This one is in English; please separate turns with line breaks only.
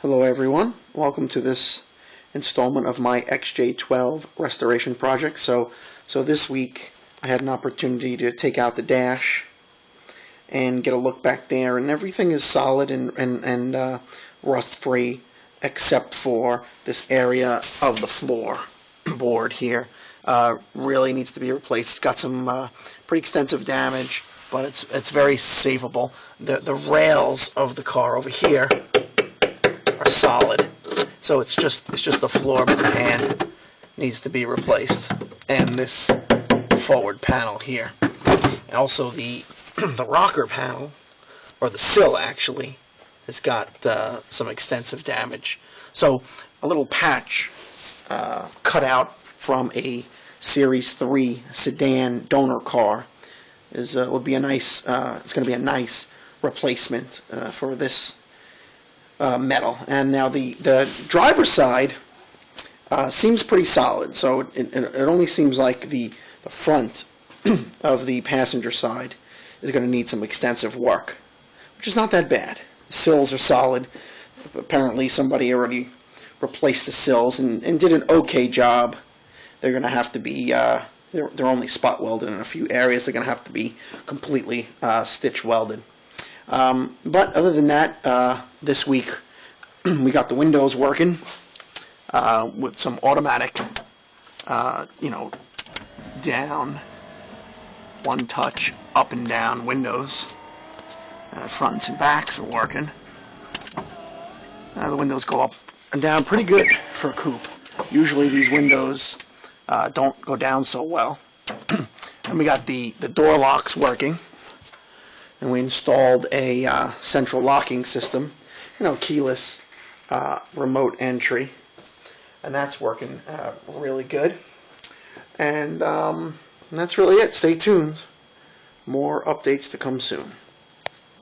Hello everyone, welcome to this installment of my XJ12 restoration project. So this week I had an opportunity to take out the dash and get a look back there, and everything is solid and rust free except for this area of the floor board here. Really needs to be replaced. It's got some pretty extensive damage, but it's very savable. The rails of the car over here are solid, so it's just the floor pan needs to be replaced, and this forward panel here, and also the rocker panel, or the sill actually, has got some extensive damage. So a little patch cut out from a Series 3 sedan donor car would be a nice. It's going to be a nice replacement for this metal. And now the driver's side seems pretty solid. So it only seems like the front of the passenger side is going to need some extensive work, which is not that bad. The sills are solid. Apparently somebody already replaced the sills and did an okay job. They're going to have to be, they're only spot welded in a few areas. They're going to have to be completely stitch welded. But other than that, this week we got the windows working with some automatic, down, one touch, up and down windows. Fronts and backs are working. The windows go up and down pretty good for a coupe. Usually these windows don't go down so well. And we got the door locks working, and we installed a central locking system, keyless remote entry, and that's working really good. And that's really it. Stay tuned. More updates to come soon.